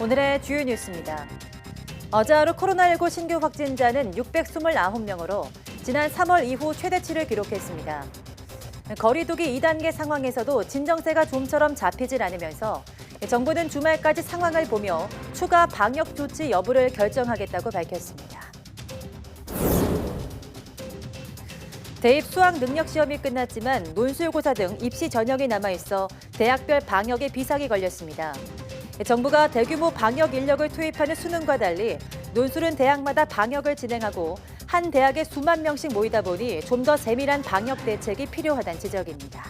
오늘의 주요 뉴스입니다. 어제 하루 코로나19 신규 확진자는 629명으로 지난 3월 이후 최대치를 기록했습니다. 거리두기 2단계 상황에서도 진정세가 좀처럼 잡히질 않으면서 정부는 주말까지 상황을 보며 추가 방역 조치 여부를 결정하겠다고 밝혔습니다. 대입 수학 능력 시험이 끝났지만 논술고사 등 입시 전형이 남아있어 대학별 방역에 비상이 걸렸습니다. 정부가 대규모 방역 인력을 투입하는 수능과 달리 논술은 대학마다 방역을 진행하고 한 대학에 수만 명씩 모이다 보니 좀 더 세밀한 방역 대책이 필요하다는 지적입니다.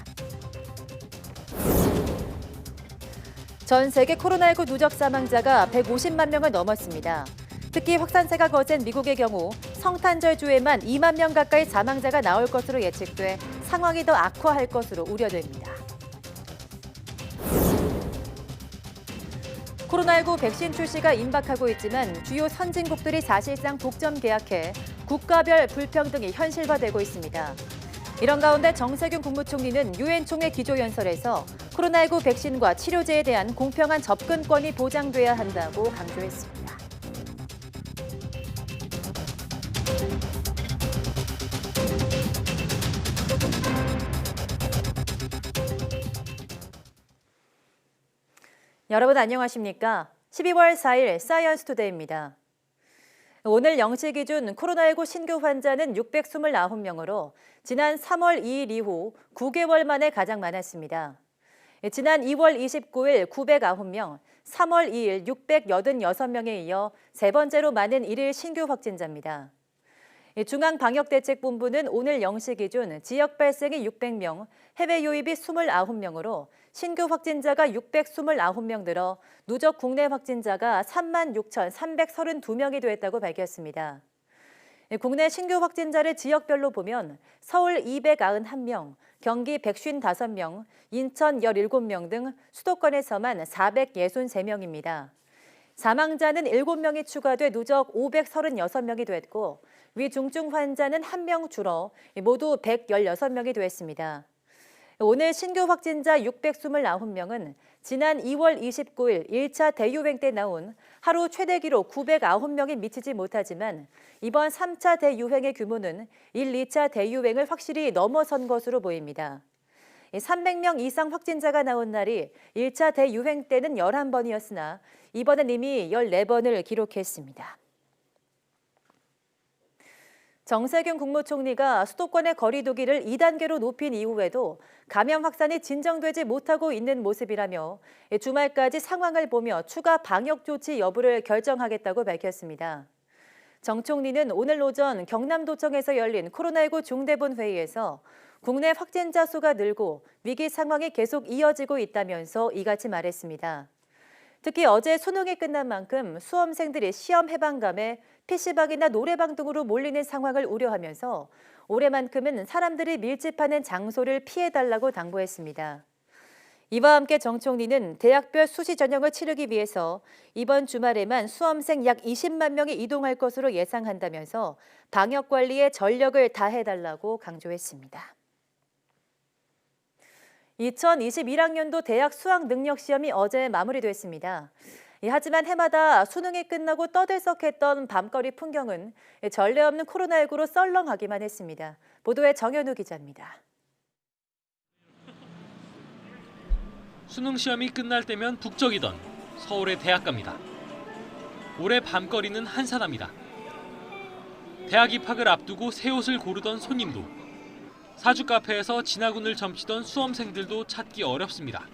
전 세계 코로나19 누적 사망자가 150만 명을 넘었습니다. 특히 확산세가 거센 미국의 경우 성탄절 주에만 2만 명 가까이 사망자가 나올 것으로 예측돼 상황이 더 악화할 것으로 우려됩니다. 코로나19 백신 출시가 임박하고 있지만 주요 선진국들이 사실상 독점 계약해 국가별 불평등이 현실화되고 있습니다. 이런 가운데 정세균 국무총리는 유엔 총회 기조연설에서 코로나19 백신과 치료제에 대한 공평한 접근권이 보장돼야 한다고 강조했습니다. 여러분 안녕하십니까? 12월 4일 사이언스 투데이입니다. 오늘 0시 기준 코로나19 신규 환자는 629명으로 지난 3월 2일 이후 9개월 만에 가장 많았습니다. 지난 2월 29일 909명, 3월 2일 686명에 이어 세 번째로 많은 일일 신규 확진자입니다. 중앙방역대책본부는 오늘 0시 기준 지역 발생이 600명, 해외 유입이 29명으로 신규 확진자가 629명 늘어 누적 국내 확진자가 36,332명이 됐다고 밝혔습니다. 국내 신규 확진자를 지역별로 보면 서울 291명, 경기 155명, 인천 17명 등 수도권에서만 463명입니다. 사망자는 7명이 추가돼 누적 536명이 됐고 위중증 환자는 1명 줄어 모두 116명이 됐습니다. 오늘 신규 확진자 629명은 지난 2월 29일 1차 대유행 때 나온 하루 최대 기록 909명이 미치지 못하지만 이번 3차 대유행의 규모는 1, 2차 대유행을 확실히 넘어선 것으로 보입니다. 300명 이상 확진자가 나온 날이 1차 대유행 때는 11번이었으나 이번엔 이미 14번을 기록했습니다. 정세균 국무총리가 수도권의 거리두기를 2단계로 높인 이후에도 감염 확산이 진정되지 못하고 있는 모습이라며 주말까지 상황을 보며 추가 방역 조치 여부를 결정하겠다고 밝혔습니다. 정 총리는 오늘 오전 경남도청에서 열린 코로나19 중대본 회의에서 국내 확진자 수가 늘고 위기 상황이 계속 이어지고 있다면서 이같이 말했습니다. 특히 어제 수능이 끝난 만큼 수험생들이 시험 해방감에 PC방이나 노래방 등으로 몰리는 상황을 우려하면서 올해만큼은 사람들이 밀집하는 장소를 피해달라고 당부했습니다. 이와 함께 정 총리는 대학별 수시 전형을 치르기 위해서 이번 주말에만 수험생 약 20만 명이 이동할 것으로 예상한다면서 방역 관리에 전력을 다해달라고 강조했습니다. 2021학년도 대학 수학 능력 시험이 어제 마무리됐습니다. 하지만 해마다 수능이 끝나고 떠들썩했던 밤거리 풍경은 전례 없는 코로나19로 썰렁하기만 했습니다. 보도에 정현우 기자입니다. 수능 시험이 끝날 때면 북적이던 서울의 대학가입니다. 올해 밤거리는 한산합니다. 대학 입학을 앞두고 새 옷을 고르던 손님도, 사주 카페에서 진화군을 점치던 수험생들도 찾기 어렵습니다.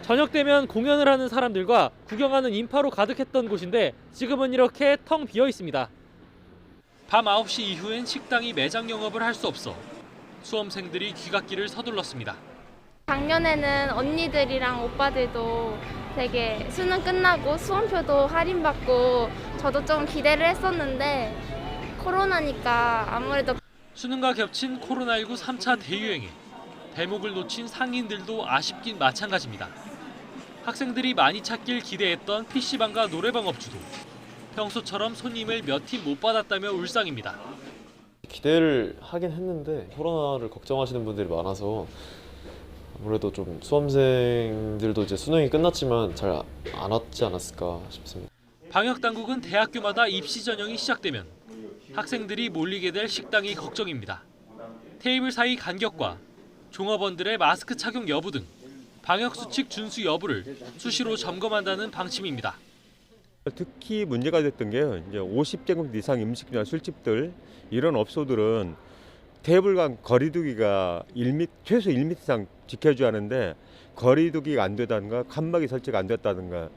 저녁 되면 공연을 하는 사람들과 구경하는 인파로 가득했던 곳인데 지금은 이렇게 텅 비어 있습니다. 밤 9시 이후엔 식당이 매장 영업을 할 수 없어 수험생들이 귀갓길을 서둘렀습니다. 작년에는 언니들이랑 오빠들도 되게 수능 끝나고 수험표도 할인받고 저도 좀 기대를 했었는데 코로나니까 아무래도 수능과 겹친 코로나19 3차 대유행에 대목을 놓친 상인들도 아쉽긴 마찬가지입니다. 학생들이 많이 찾길 기대했던 PC방과 노래방 업주도 평소처럼 손님을 몇 팀 못 받았다며 울상입니다. 기대를 하긴 했는데 코로나를 걱정하시는 분들이 많아서 아무래도 좀 수험생들도 이제 수능이 끝났지만 잘 안 왔지 않았을까 싶습니다. 방역 당국은 대학교마다 입시 전형이 시작되면 학생들이 몰리게 될 식당이 걱정입니다. 테이블 사이 간격과 종업원들의 마스크 착용 여부 등 방역 수칙 준수 여부를 수시로 점검한다는 방침입니다. 특히 문제가 됐던 게 이제 50제곱 이상 음식이나 술집들 이런 업소들은 테이블 간 거리두기가 최소 1m 이상 지켜줘야 하는데 거리두기가 안 되다든가 칸막이 설치가 안 됐다든가.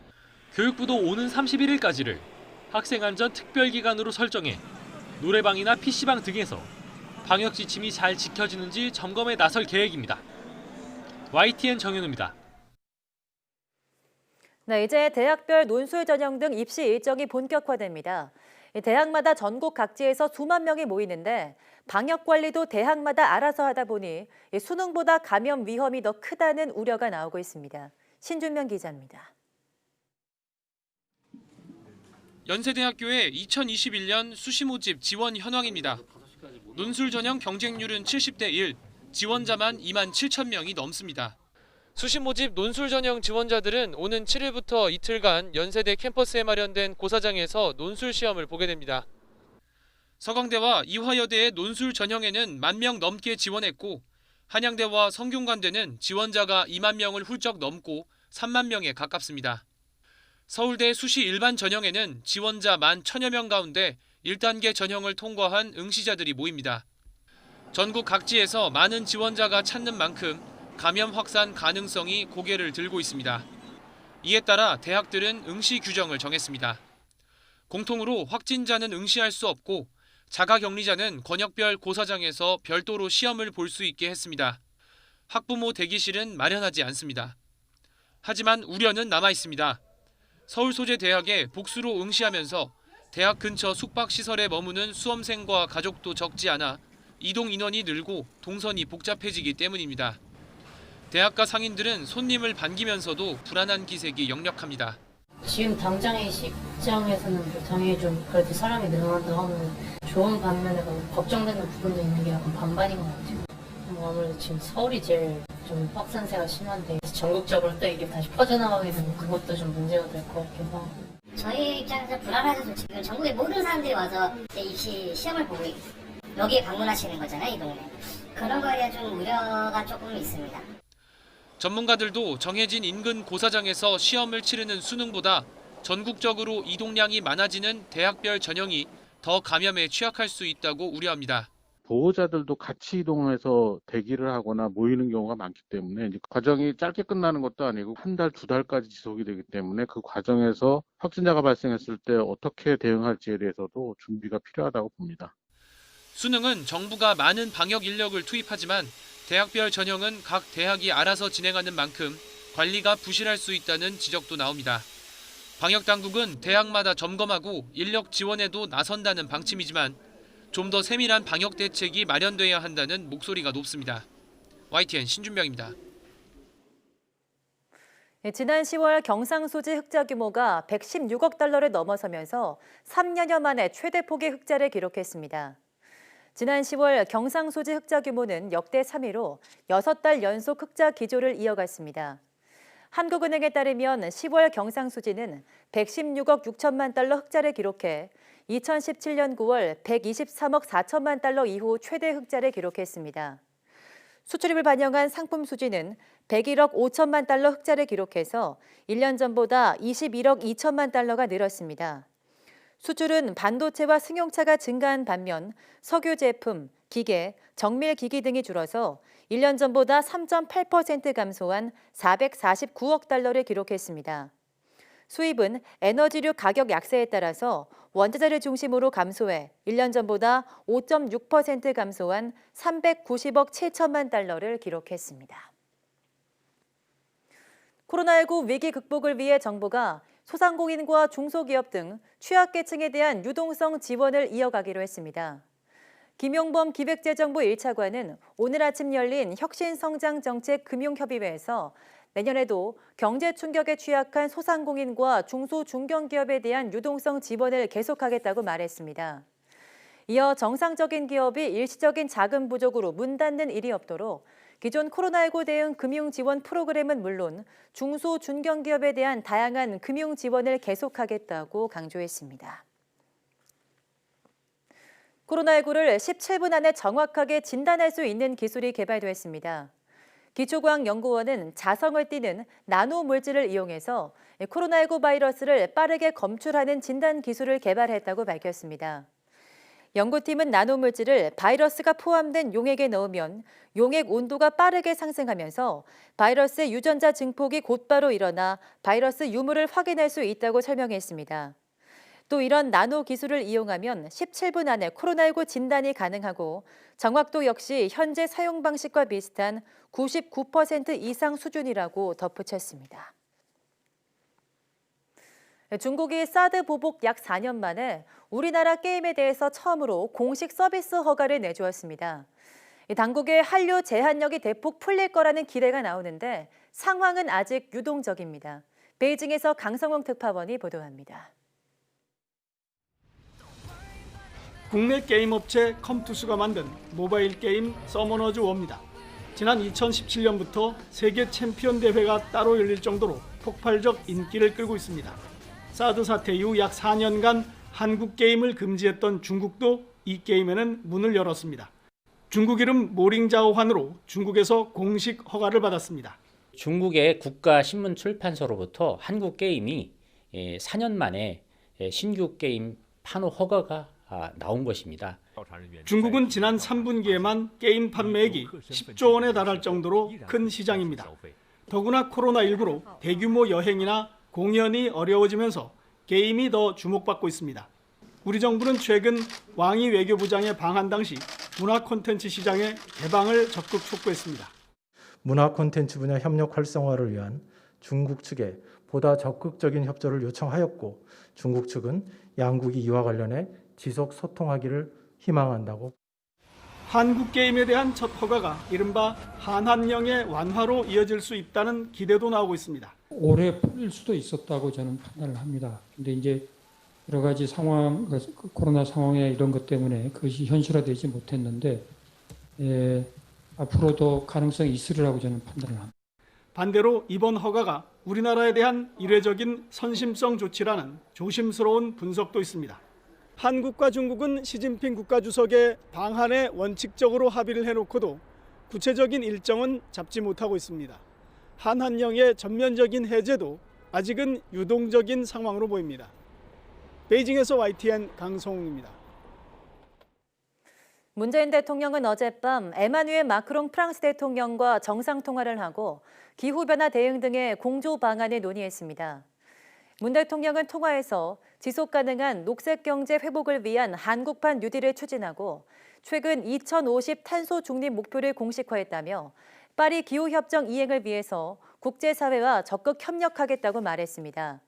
교육부도 오는 31일까지를 학생안전 특별기간으로 설정해 노래방이나 PC방 등에서 방역 지침이 잘 지켜지는지 점검에 나설 계획입니다. YTN 정현우입니다. 네, 이제 대학별 논술 전형 등 입시 일정이 본격화됩니다. 대학마다 전국 각지에서 수만 명이 모이는데 방역 관리도 대학마다 알아서 하다 보니 수능보다 감염 위험이 더 크다는 우려가 나오고 있습니다. 신준명 기자입니다. 연세대학교의 2021년 수시 모집 지원 현황입니다. 논술 전형 경쟁률은 70대 1, 지원자만 2만 7천 명이 넘습니다. 수시 모집 논술 전형 지원자들은 오는 7일부터 이틀간 연세대 캠퍼스에 마련된 고사장에서 논술 시험을 보게 됩니다. 서강대와 이화여대의 논술 전형에는 1만 명 넘게 지원했고 한양대와 성균관대는 지원자가 2만 명을 훌쩍 넘고 3만 명에 가깝습니다. 서울대 수시 일반 전형에는 지원자 1만 1,000여 명 가운데 1단계 전형을 통과한 응시자들이 모입니다. 전국 각지에서 많은 지원자가 찾는 만큼 감염 확산 가능성이 고개를 들고 있습니다. 이에 따라 대학들은 응시 규정을 정했습니다. 공통으로 확진자는 응시할 수 없고 자가격리자는 권역별 고사장에서 별도로 시험을 볼 수 있게 했습니다. 학부모 대기실은 마련하지 않습니다. 하지만 우려는 남아 있습니다. 서울 소재 대학에 복수로 응시하면서 대학 근처 숙박시설에 머무는 수험생과 가족도 적지 않아 이동 인원이 늘고 동선이 복잡해지기 때문입니다. 대학가 상인들은 손님을 반기면서도 불안한 기색이 역력합니다. 지금 당장의 시장에서는 당연히 좀 그래도 사람이 늘어난다 하면 좋은 반면에 걱정되는 부분도 있는 게 약간 반반인 것 같아요. 아무래도 지금 서울이 제일 좀 확산세가 심한데 전국적으로 또 이게 다시 퍼져나가게 되면 그것도 좀 문제가 될 것 같기도 하고. 저희 입장에서 불안해서 지금 전국의 모든 사람들이 와서 이제 입시 시험을 보고 여기에 방문하시는 거잖아요, 이 동네. 그런 거에 대한 좀 우려가 조금 있습니다. 전문가들도 정해진 인근 고사장에서 시험을 치르는 수능보다 전국적으로 이동량이 많아지는 대학별 전형이 더 감염에 취약할 수 있다고 우려합니다. 보호자들도 같이 이동해서 대기를 하거나 모이는 경우가 많기 때문에 이제 과정이 짧게 끝나는 것도 아니고 한 달, 2달까지 지속이 되기 때문에 그 과정에서 확진자가 발생했을 때 어떻게 대응할지에 대해서도 준비가 필요하다고 봅니다. 수능은 정부가 많은 방역 인력을 투입하지만 대학별 전형은 각 대학이 알아서 진행하는 만큼 관리가 부실할 수 있다는 지적도 나옵니다. 방역당국은 대학마다 점검하고 인력 지원에도 나선다는 방침이지만 좀 더 세밀한 방역 대책이 마련돼야 한다는 목소리가 높습니다. YTN 신준명입니다. 지난 10월 경상수지 흑자 규모가 116억 달러를 넘어서면서 3년여 만에 최대 폭의 흑자를 기록했습니다. 지난 10월 경상수지 흑자 규모는 역대 3위로 6달 연속 흑자 기조를 이어갔습니다. 한국은행에 따르면 10월 경상수지는 116억 6천만 달러 흑자를 기록해 2017년 9월 123억 4천만 달러 이후 최대 흑자를 기록했습니다. 수출입을 반영한 상품 수지는 101억 5천만 달러 흑자를 기록해서 1년 전보다 21억 2천만 달러가 늘었습니다. 수출은 반도체와 승용차가 증가한 반면 석유 제품, 기계, 정밀기기 등이 줄어서 1년 전보다 3.8% 감소한 449억 달러를 기록했습니다. 수입은 에너지류 가격 약세에 따라서 원자재를 중심으로 감소해 1년 전보다 5.6% 감소한 390억 7천만 달러를 기록했습니다. 코로나19 위기 극복을 위해 정부가 소상공인과 중소기업 등 취약계층에 대한 유동성 지원을 이어가기로 했습니다. 김용범 기획재정부 1차관은 오늘 아침 열린 혁신성장정책금융협의회에서 내년에도 경제 충격에 취약한 소상공인과 중소 중견기업에 대한 유동성 지원을 계속하겠다고 말했습니다. 이어 정상적인 기업이 일시적인 자금 부족으로 문 닫는 일이 없도록 기존 코로나19 대응 금융 지원 프로그램은 물론 중소 중견기업에 대한 다양한 금융 지원을 계속하겠다고 강조했습니다. 코로나19를 17분 안에 정확하게 진단할 수 있는 기술이 개발됐습니다. 기초과학연구원은 자성을 띠는 나노 물질을 이용해서 코로나19 바이러스를 빠르게 검출하는 진단 기술을 개발했다고 밝혔습니다. 연구팀은 나노 물질을 바이러스가 포함된 용액에 넣으면 용액 온도가 빠르게 상승하면서 바이러스의 유전자 증폭이 곧바로 일어나 바이러스 유무를 확인할 수 있다고 설명했습니다. 또 이런 나노 기술을 이용하면 17분 안에 코로나19 진단이 가능하고 정확도 역시 현재 사용 방식과 비슷한 99% 이상 수준이라고 덧붙였습니다. 중국이 사드 보복 약 4년 만에 우리나라 게임에 대해서 처음으로 공식 서비스 허가를 내주었습니다. 당국의 한류 제한력이 대폭 풀릴 거라는 기대가 나오는데 상황은 아직 유동적입니다. 베이징에서 강성웅 특파원이 보도합니다. 국내 게임 업체 컴투스가 만든 모바일 게임 서머너즈 워입니다. 지난 2017년부터 세계 챔피언 대회가 따로 열릴 정도로 폭발적 인기를 끌고 있습니다. 사드 사태 이후 약 4년간 한국 게임을 금지했던 중국도 이 게임에는 문을 열었습니다. 중국 이름 모링자오환으로 중국에서 공식 허가를 받았습니다. 중국의 국가신문출판소로부터 한국 게임이 4년 만에 신규 게임 판호 허가가 나온 것입니다. 중국은 지난 3분기에만 게임 판매액이 10조 원에 달할 정도로 큰 시장입니다. 더구나 코로나19로 대규모 여행이나 공연이 어려워지면서 게임이 더 주목받고 있습니다. 우리 정부는 최근 왕이 외교부장의 방한 당시 문화 콘텐츠 시장의 개방을 적극 촉구했습니다. 문화 콘텐츠 분야 협력 활성화를 위한 중국 측에 보다 적극적인 협조를 요청하였고 중국 측은 양국이 이와 관련해 지속 소통하기를 희망한다고. 한국 게임에 대한 첫 허가가 이른바 한한령의 완화로 이어질 수 있다는 기대도 나오고 있습니다. 오래 풀릴 수도 있었다고 저는 판단을 합니다. 근데 이제 여러 가지 상황, 코로나 상황에 이런 것 때문에 그것이 현실화되지 못했는데 앞으로도 가능성이 있으리라고 저는 판단을 합니다. 반대로 이번 허가가 우리나라에 대한 이례적인 선심성 조치라는 조심스러운 분석도 있습니다. 한국과 중국은 시진핑 국가주석의 방한에 원칙적으로 합의를 해놓고도 구체적인 일정은 잡지 못하고 있습니다. 한한령의 전면적인 해제도 아직은 유동적인 상황으로 보입니다. 베이징에서 YTN 강성웅입니다. 문재인 대통령은 어젯밤 에마뉘엘 마크롱 프랑스 대통령과 정상통화를 하고 기후변화 대응 등의 공조 방안을 논의했습니다. 문 대통령은 통화에서 지속가능한 녹색경제 회복을 위한 한국판 뉴딜을 추진하고 최근 2050 탄소 중립 목표를 공식화했다며 파리 기후협정 이행을 위해서 국제사회와 적극 협력하겠다고 말했습니다.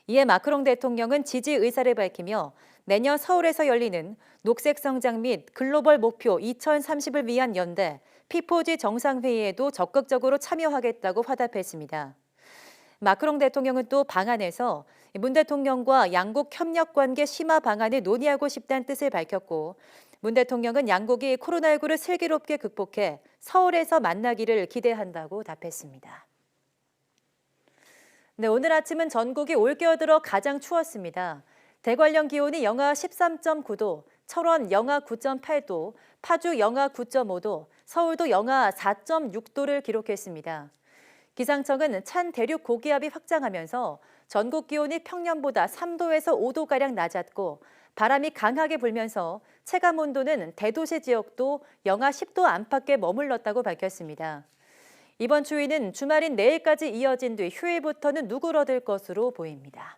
이에 마크롱 대통령은 지지 의사를 밝히며 내년 서울에서 열리는 녹색 성장 및 글로벌 목표 2030을 위한 연대 P4G 정상회의에도 적극적으로 참여하겠다고 화답했습니다. 마크롱 대통령은 또 방안에서 문 대통령과 양국 협력관계 심화 방안을 논의하고 싶다는 뜻을 밝혔고 문 대통령은 양국이 코로나19를 슬기롭게 극복해 서울에서 만나기를 기대한다고 답했습니다. 네, 오늘 아침은 전국이 올겨울 들어 가장 추웠습니다. 대관령 기온이 영하 13.9도, 철원 영하 9.8도, 파주 영하 9.5도, 서울도 영하 4.6도를 기록했습니다. 기상청은 찬 대륙 고기압이 확장하면서 전국 기온이 평년보다 3도에서 5도가량 낮았고 바람이 강하게 불면서 체감온도는 대도시 지역도 영하 10도 안팎에 머물렀다고 밝혔습니다. 이번 추위는 주말인 내일까지 이어진 뒤 휴일부터는 누그러들 것으로 보입니다.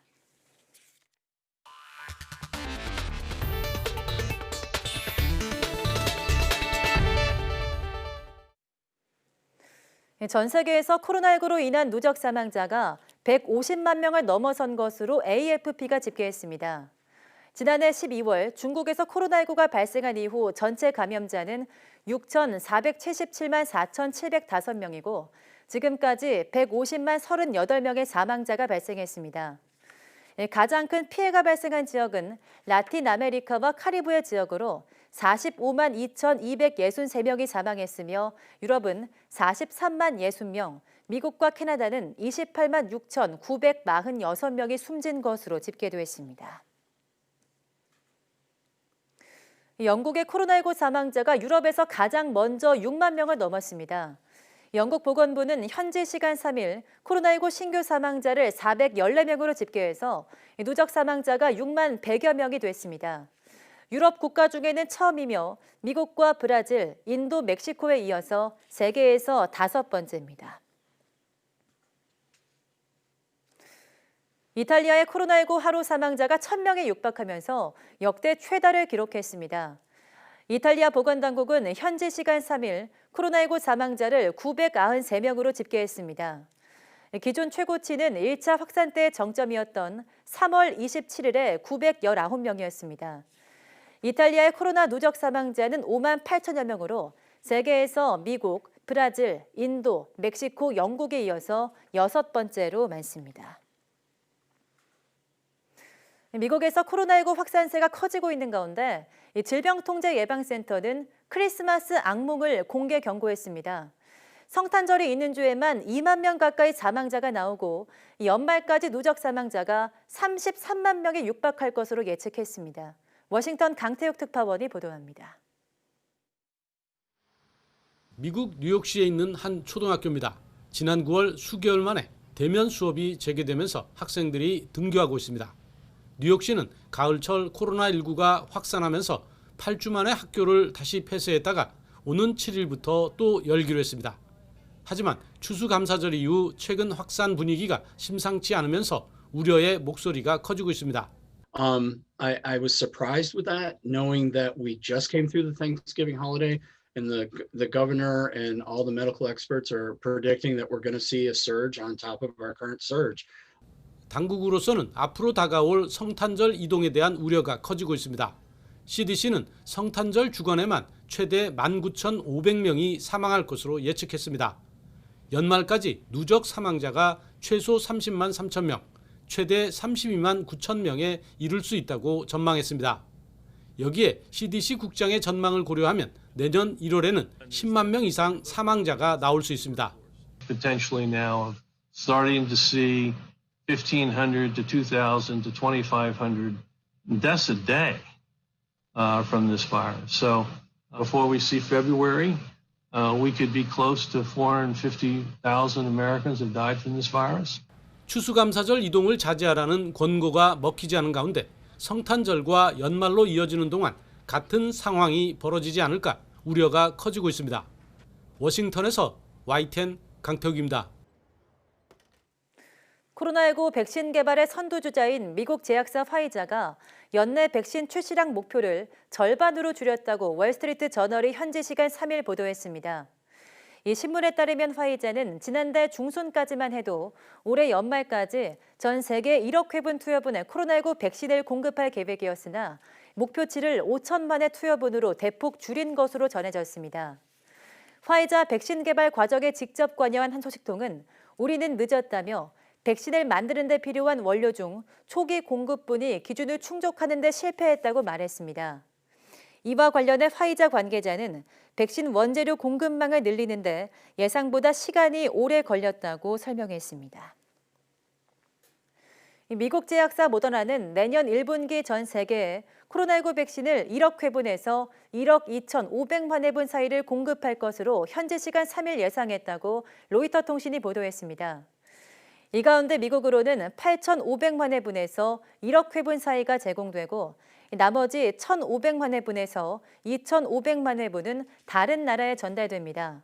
전 세계에서 코로나19로 인한 누적 사망자가 150만 명을 넘어선 것으로 AFP가 집계했습니다. 지난해 12월 중국에서 코로나19가 발생한 이후 전체 감염자는 6,477만 4,705명이고 지금까지 150만 38명의 사망자가 발생했습니다. 가장 큰 피해가 발생한 지역은 라틴 아메리카와 카리브해 지역으로 45만 2,263명이 사망했으며 유럽은 43만 60명, 미국과 캐나다는 28만 6,946명이 숨진 것으로 집계됐습니다. 영국의 코로나19 사망자가 유럽에서 가장 먼저 6만 명을 넘었습니다. 영국 보건부는 현지 시간 3일 코로나19 신규 사망자를 414명으로 집계해서 누적 사망자가 6만 100여 명이 됐습니다. 유럽 국가 중에는 처음이며 미국과 브라질, 인도, 멕시코에 이어서 세계에서 5번째입니다. 이탈리아의 코로나19 하루 사망자가 1,000명에 육박하면서 역대 최다를 기록했습니다. 이탈리아 보건당국은 현지 시간 3일 코로나19 사망자를 993명으로 집계했습니다. 기존 최고치는 1차 확산 때의 정점이었던 3월 27일에 919명이었습니다. 이탈리아의 코로나 누적 사망자는 5만 8천여 명으로 세계에서 미국, 브라질, 인도, 멕시코, 영국에 이어서 6번째로 많습니다. 미국에서 코로나19 확산세가 커지고 있는 가운데 질병통제예방센터는 크리스마스 악몽을 공개 경고했습니다. 성탄절이 있는 주에만 2만 명 가까이 사망자가 나오고 연말까지 누적 사망자가 33만 명에 육박할 것으로 예측했습니다. 워싱턴 강태욱 특파원이 보도합니다. 미국 뉴욕시에 있는 한 초등학교입니다. 지난 9월 수개월 만에 대면 수업이 재개되면서 학생들이 등교하고 있습니다. 뉴욕시는 가을철 코로나19가 확산하면서 8주 만에 학교를 다시 폐쇄했다가 오는 7일부터 또 열기로 했습니다. 하지만 추수감사절 이후 최근 확산 분위기가 심상치 않으면서 우려의 목소리가 커지고 있습니다. I was surprised with that, knowing that we just came through the Thanksgiving holiday and the governor and all the medical experts are predicting that we're going to see a surge on top of our current surge. 당국으로서는 앞으로 다가올 성탄절 이동에 대한 우려가 커지고 있습니다. CDC는 성탄절 주간에만 최대 19,500명이 사망할 것으로 예측했습니다. 연말까지 누적 사망자가 최소 30만 3천 명, 최대 32만 9천 명에 이를 수 있다고 전망했습니다. 여기에 CDC 국장의 전망을 고려하면 내년 1월에는 10만 명 이상 사망자가 나올 수 있습니다. Potentially now starting to see 1,500 to 2,000 to 2,500 deaths a day from this virus. So before we see February, we could be close to 450,000 Americans have died from this virus. 추수감사절 이동을 자제하라는 권고가 먹히지 않은 가운데 성탄절과 연말로 이어지는 동안 같은 상황이 벌어지지 않을까 우려가 커지고 있습니다. 워싱턴에서 YTN 강태욱입니다. 코로나19 백신 개발의 선두주자인 미국 제약사 화이자가 연내 백신 출시량 목표를 절반으로 줄였다고 월스트리트 저널이 현지 시간 3일 보도했습니다. 이 신문에 따르면 화이자는 지난달 중순까지만 해도 올해 연말까지 전 세계 1억 회분 투여분의 코로나19 백신을 공급할 계획이었으나 목표치를 5천만의 투여분으로 대폭 줄인 것으로 전해졌습니다. 화이자 백신 개발 과정에 직접 관여한 한 소식통은 우리는 늦었다며 백신을 만드는 데 필요한 원료 중 초기 공급분이 기준을 충족하는 데 실패했다고 말했습니다. 이와 관련해 화이자 관계자는 백신 원재료 공급망을 늘리는데 예상보다 시간이 오래 걸렸다고 설명했습니다. 미국 제약사 모더나는 내년 1분기 전 세계에 코로나19 백신을 1억 회분에서 1억 2,500만 회분 사이를 공급할 것으로 현지 시간 3일 예상했다고 로이터 통신이 보도했습니다. 이 가운데 미국으로는 8,500만 회분에서 1억 회분 사이가 제공되고 나머지 1,500만 회분에서 2,500만 회분은 다른 나라에 전달됩니다.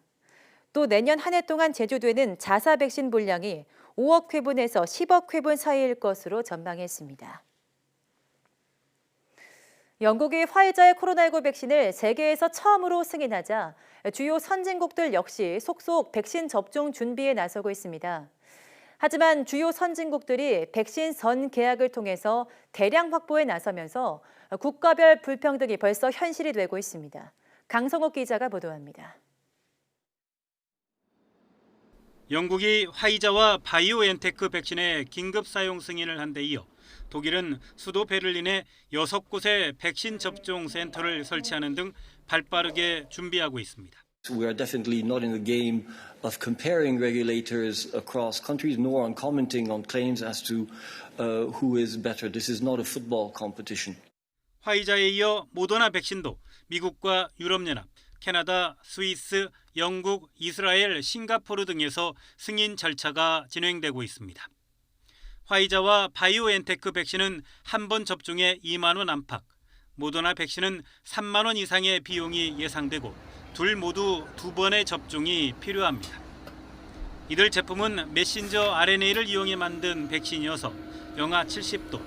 또 내년 한 해 동안 제조되는 자사 백신 분량이 5억 회분에서 10억 회분 사이일 것으로 전망했습니다. 영국이 화이자의 코로나19 백신을 세계에서 처음으로 승인하자 주요 선진국들 역시 속속 백신 접종 준비에 나서고 있습니다. 하지만 주요 선진국들이 백신 선 계약을 통해서 대량 확보에 나서면서 국가별 불평등이 벌써 현실이 되고 있습니다. 강성옥 기자가 보도합니다. 영국이 화이자와 바이오엔테크 백신의 긴급 사용 승인을 한 데 이어 독일은 수도 베를린에 6곳의 백신 접종 센터를 설치하는 등 발빠르게 준비하고 있습니다. We are definitely not in the game of comparing regulators across countries, nor on commenting on claims as to who is better. This is not a football competition. 화이자에 이어 모더나 백신도 미국과 유럽연합, 캐나다, 스위스, 영국, 이스라엘, 싱가포르 등에서 승인 절차가 진행되고 있습니다. 화이자와 바이오엔테크 백신은 한 번 접종에 2만 원 안팎, 모더나 백신은 3만 원 이상의 비용이 예상되고 둘 모두 2번의 접종이 필요합니다. 이들 제품은 메신저 RNA를 이용해 만든 백신이어서 영하 70도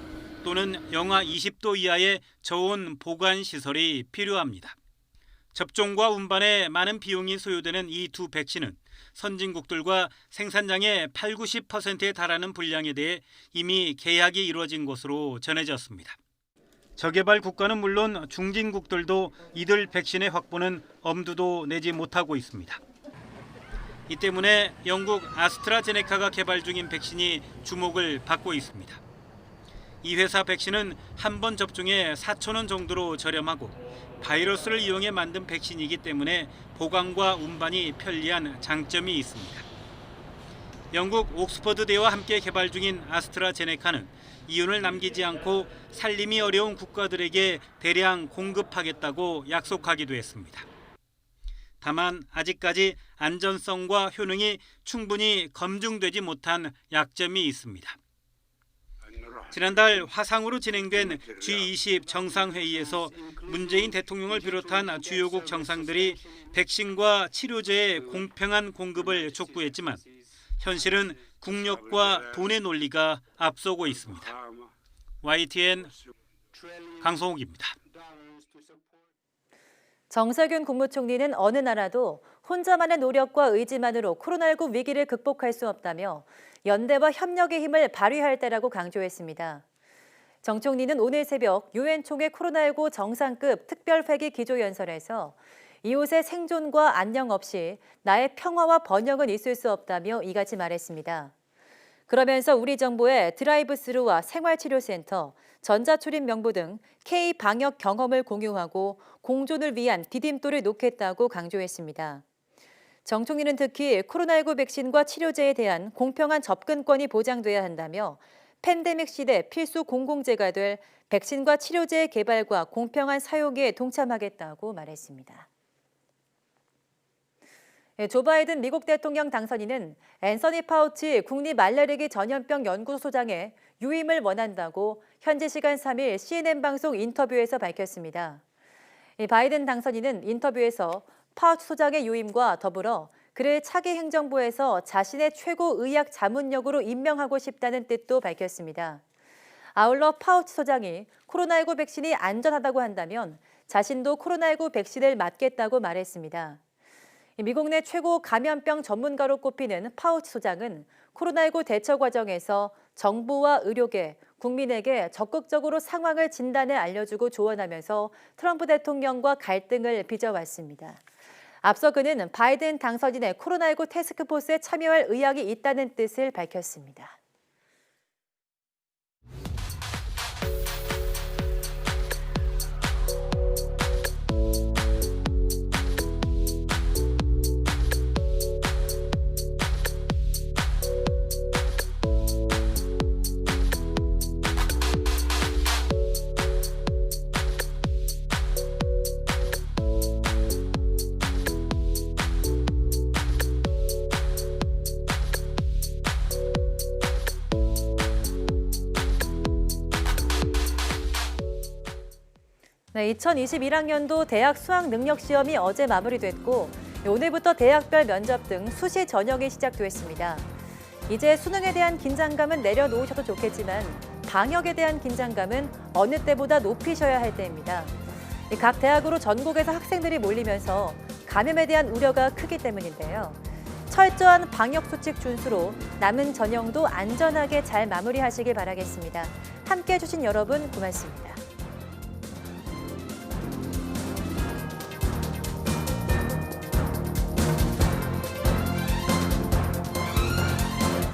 또는 영하 20도 이하의 저온 보관 시설이 필요합니다. 접종과 운반에 많은 비용이 소요되는 이 두 백신은 선진국들과 생산량의 80-90%에 달하는 분량에 대해 이미 계약이 이루어진 것으로 전해졌습니다. 저개발 국가는 물론 중진국들도 이들 백신의 확보는 엄두도 내지 못하고 있습니다. 이 때문에 영국 아스트라제네카가 개발 중인 백신이 주목을 받고 있습니다. 이 회사 백신은 한 번 접종에 4,000원 정도로 저렴하고 바이러스를 이용해 만든 백신이기 때문에 보관과 운반이 편리한 장점이 있습니다. 영국 옥스퍼드대와 함께 개발 중인 아스트라제네카는 이윤을 남기지 않고 살림이 어려운 국가들에게 대량 공급하겠다고 약속하기도 했습니다. 다만 아직까지 안전성과 효능이 충분히 검증되지 못한 약점이 있습니다. 지난달 화상으로 진행된 G20 정상회의에서 문재인 대통령을 비롯한 주요국 정상들이 백신과 치료제의 공평한 공급을 촉구했지만 현실은 국력과 돈의 논리가 앞서고 있습니다. YTN 강성욱입니다. 정세균 국무총리는 어느 나라도 혼자만의 노력과 의지만으로 코로나19 위기를 극복할 수 없다며 연대와 협력의 힘을 발휘할 때라고 강조했습니다. 정 총리는 오늘 새벽 유엔 총회 코로나19 정상급 특별회기 기조연설에서 이웃의 생존과 안녕 없이 나의 평화와 번영은 있을 수 없다며 이같이 말했습니다. 그러면서 우리 정부의 드라이브스루와 생활치료센터, 전자출입 명부 등 K-방역 경험을 공유하고 공존을 위한 디딤돌을 놓겠다고 강조했습니다. 정 총리는 특히 코로나19 백신과 치료제에 대한 공평한 접근권이 보장돼야 한다며 팬데믹 시대 필수 공공재가 될 백신과 치료제의 개발과 공평한 사용에 동참하겠다고 말했습니다. 조 바이든 미국 대통령 당선인은 앤서니 파우치 국립알레르기 전염병 연구소 소장의 유임을 원한다고 현지 시간 3일 CNN 방송 인터뷰에서 밝혔습니다. 바이든 당선인은 인터뷰에서 파우치 소장의 유임과 더불어 그를 차기 행정부에서 자신의 최고 의학 자문역으로 임명하고 싶다는 뜻도 밝혔습니다. 아울러 파우치 소장이 코로나19 백신이 안전하다고 한다면 자신도 코로나19 백신을 맞겠다고 말했습니다. 미국 내 최고 감염병 전문가로 꼽히는 파우치 소장은 코로나19 대처 과정에서 정부와 의료계, 국민에게 적극적으로 상황을 진단해 알려주고 조언하면서 트럼프 대통령과 갈등을 빚어왔습니다. 앞서 그는 바이든 당선인의 코로나19 태스크포스에 참여할 의향이 있다는 뜻을 밝혔습니다. 네, 2021학년도 대학 수학능력시험이 어제 마무리됐고 오늘부터 대학별 면접 등 수시 전형이 시작됐습니다. 이제 수능에 대한 긴장감은 내려놓으셔도 좋겠지만 방역에 대한 긴장감은 어느 때보다 높이셔야 할 때입니다. 각 대학으로 전국에서 학생들이 몰리면서 감염에 대한 우려가 크기 때문인데요. 철저한 방역수칙 준수로 남은 전형도 안전하게 잘 마무리하시길 바라겠습니다. 함께해 주신 여러분 고맙습니다.